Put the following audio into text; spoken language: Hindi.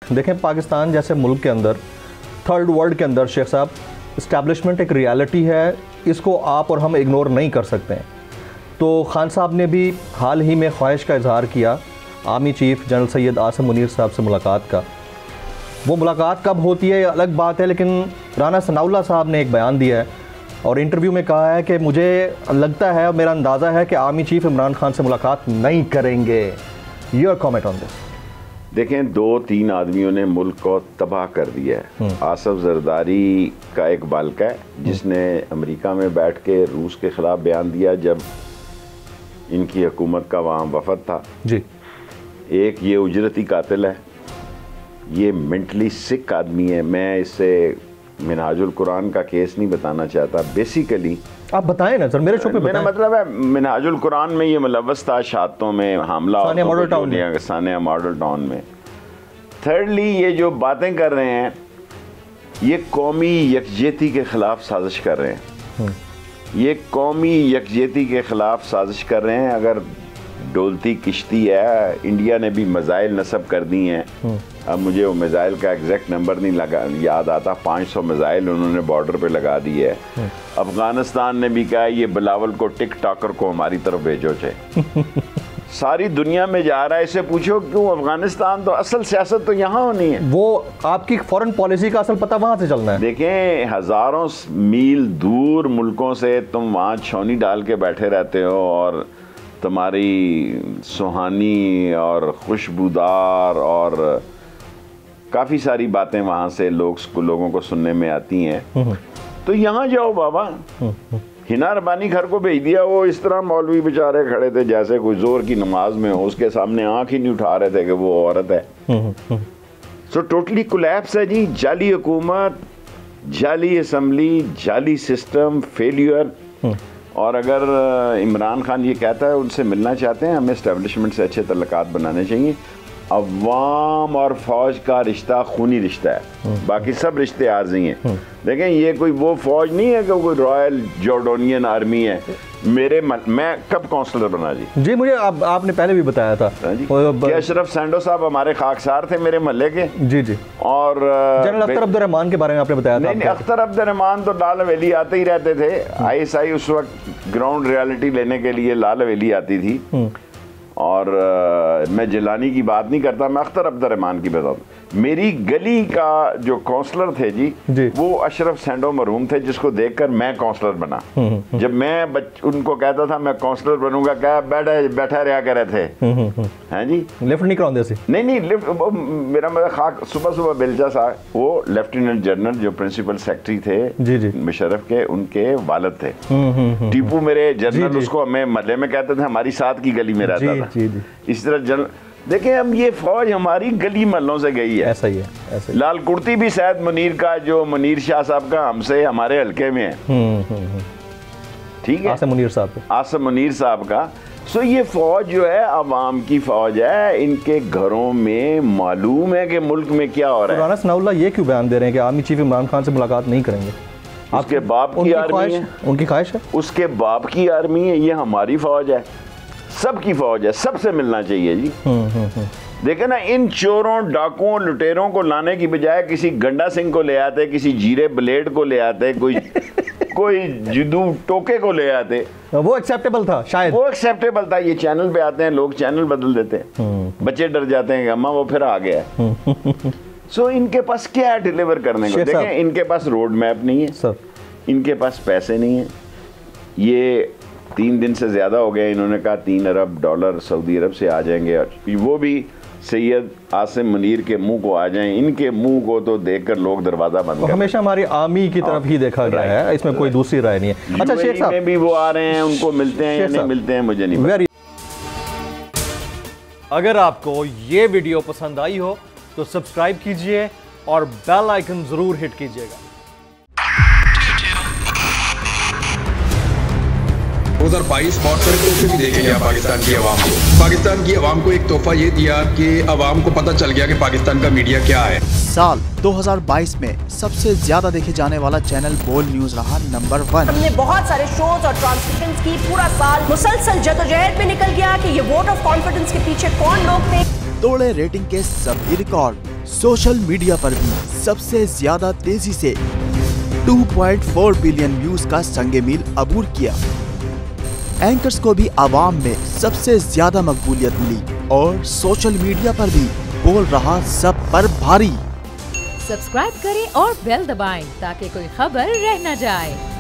देखें, पाकिस्तान जैसे मुल्क के अंदर, थर्ड वर्ल्ड के अंदर शेख साहब, इस्टेब्लिशमेंट एक रियलिटी है, इसको आप और हम इग्नोर नहीं कर सकते हैं। तो खान साहब ने भी हाल ही में ख्वाहिश का इजहार किया army chief general Syed Asim Munir साहब से मुलाकात का। वो मुलाकात कब होती है अलग बात है, लेकिन राना सनाउल्लाह साहब ने एक बयान दिया है और इंटरव्यू में कहा है कि मुझे लगता है और मेरा अंदाज़ा है कि आर्मी चीफ इमरान खान से मुलाकात नहीं करेंगे। Your comment on this? देखें, 2-3 आदमियों ने मुल्क को तबाह कर दिया है। आसफ जरदारी का एक बालका है जिसने अमेरिका में बैठ के रूस के ख़िलाफ़ बयान दिया जब इनकी हुकूमत का वहाँ वफद था जी। एक ये उजरती कातिल है, ये मेंटली सिक आदमी है। मैं इससे मिनहाजुल कुरान का केस नहीं बताना चाहता। बेसिकली आप बताएं ना सर, मेरे शो पे मेरा मतलब है मिनहाजुल कुरान में ये मुलव्वस था शहादतों में, हमला सानिया मॉडल टाउन में। थर्डली, ये जो बातें कर रहे हैं ये कौमी यकजहती के खिलाफ साजिश कर रहे हैं। ये कौमी यकजहती के खिलाफ साजिश कर रहे हैं। अगर डोलती किश्ती है, इंडिया ने भी मिसाइल नस्ब कर दी हैं। अब मुझे वो मिसाइल का एग्जैक्ट नंबर नहीं याद आता, 500 मिसाइल उन्होंने बॉर्डर पे लगा दी है। अफगानिस्तान ने भी कहा ये बिलावल को टिक टॉकर को हमारी तरफ भेजो चाहे। सारी दुनिया में जा रहा है, इसे पूछो क्यों अफगानिस्तान, तो असल सियासत तो यहाँ होनी है। वो आपकी फॉरेन पॉलिसी का असल पता वहाँ से चलना है। देखें, हज़ारों मील दूर मुल्कों से तुम वहाँ छौनी डाल के बैठे रहते हो और तुम्हारी सुहानी और खुशबूदार और काफ़ी सारी बातें वहाँ से लोगों को सुनने में आती हैं। तो यहाँ जाओ बाबा। हिना रबानी घर को भेज दिया, वो इस तरह मौलवी बेचारे खड़े थे जैसे कोई जोर की नमाज में हो, उसके सामने आंख ही नहीं उठा रहे थे कि वो औरत है। सो टोटली कोलैप्स है जी। जाली हुकूमत, जाली असम्बली, जाली सिस्टम, फेल्यूर। और अगर इमरान खान ये कहता है उनसे मिलना चाहते हैं, हमें एस्टेब्लिशमेंट से अच्छे तल्लुकात बनाने चाहिए। अवाम और फौज का रिश्ता खूनी रिश्ता है, बाकी सब रिश्ते आर्जी हैं। देखें, ये कोई वो फौज नहीं है कि कोई रॉयल जॉर्डोनियन आर्मी है। मैं कब काउंसलर बना जी? मुझे आपने पहले भी बताया था कि अशरफ सैंडो साहब हमारे खाकसार थे मेरे महल्ले के। जी। और जनरल अख्तर अब्दुल रहमान के बारे में आपने बताया था। नहीं, अख्तर अब्दुल रहमान तो लाल हवेली आते ही रहते थे। ISI उस वक्त ग्राउंड रियलिटी लेने के लिए लाल हवेली आती थी। और मैं जिलानी की बात नहीं करता, मैं अख्तर अब्दुल रहमान की बताऊँ। मेरी गली का जो काउंसलर थे जी वो अशरफ सैंडो मरहूम थे, जिसको देखकर मैं काउंसलर बना। जब मैं उनको कहता था मैं काउंसलर बनूंगा, क्या बैठा रहा करे थे। हैं जी, लिफ्ट नहीं कराते थे? नहीं लिफ्ट, मेरा मतलब खाक सुबह बिलजा साहब, वो लेफ्टिनेंट जनरल जो प्रिंसिपल सेक्रेटरी थे जी मुशर्रफ के, उनके वालिद थे। टीपू मेरे जनरल, उसको हमें महल्ले में कहते थे, हमारी साथ की गली में रहता था। इस तरह जनरल। देखें, अब ये फौज हमारी गली महलों से गई है। ऐसा ही है, ऐसा ही। लाल कुर्ती भी सैयद मुनीर का, जो मुनीर शाह साहब का हमसे हमारे हल्के में है। ठीक है, आसिम मुनीर साहब का। सो ये फौज जो है अवाम की फौज है। इनके घरों में मालूम है कि मुल्क में क्या हो रहा है। राना सनाउल्लाह ये क्यों बयान दे रहे हैं कि आर्मी चीफ इमरान खान से मुलाकात नहीं करेंगे? उसके बाप की आर्मी है, उनकी ख्वाहिश है, उसके बाप की आर्मी है। ये हमारी फौज है, सबकी फौज है, सबसे मिलना चाहिए जी। देखे ना, इन चोरों, डाकुओं, लुटेरों को लाने की बजाय किसी गंडा सिंह को ले आते, किसी जीरे ब्लेड को ले आते, कोई जिदू टोके को ले आते। वो एक्सेप्टेबल था शायद, वो एक्सेप्टेबल था। ये चैनल पे आते हैं लोग, चैनल बदल देते हैं, बच्चे डर जाते हैं कि अम्मा वो फिर आ गया है। सो इनके पास क्या है डिलीवर करने को? देखें, इनके पास रोड मैप नहीं है सर, इनके पास पैसे नहीं है। ये 3 दिन से ज़्यादा हो गए, इन्होंने कहा $3 अरब सऊदी अरब से आ जाएंगे, और वो भी सैयद आसिम मुनीर के मुंह को आ जाएं। इनके मुंह को तो देखकर लोग दरवाज़ा बंद कर। हमेशा हमारी आर्मी की तरफ ही देखा गया है, इसमें कोई दूसरी राय नहीं है। अच्छा शेख साहब, में भी वो आ रहे हैं, उनको मिलते हैं या नहीं मिलते हैं मुझे नहीं पता। अगर आपको ये वीडियो पसंद आई हो तो सब्सक्राइब कीजिए और बेल आइकन जरूर हिट कीजिएगा। 2022 बहुत सारे तोहफे भी देखे गया पाकिस्तान की आवाम को। पाकिस्तान की आवाम को एक तोहफा ये दिया कि आवाम को पता चल गया कि पाकिस्तान का मीडिया क्या है। साल 2022 में सबसे ज्यादा देखे जाने वाला चैनल बोल्ड न्यूज रहा नंबर 1। हमने बहुत सारे शोज और ट्रांसमिशंस की, पूरा साल मुसलसल जदोजहद में निकल गया कि ये वोट ऑफ कॉन्फिडेंस के पीछे कौन लोग थे। तोड़े रेटिंग के सभी रिकॉर्ड, सोशल मीडिया पर भी सबसे ज्यादा तेजी से 2.4 बिलियन व्यूज का संगे मील अबूर किया। एंकर्स को भी आवाम में सबसे ज्यादा मकबूलियत मिली और सोशल मीडिया पर भी बोल रहा सब पर भारी। सब्सक्राइब करें और बेल दबाएं ताकि कोई खबर रह न जाए।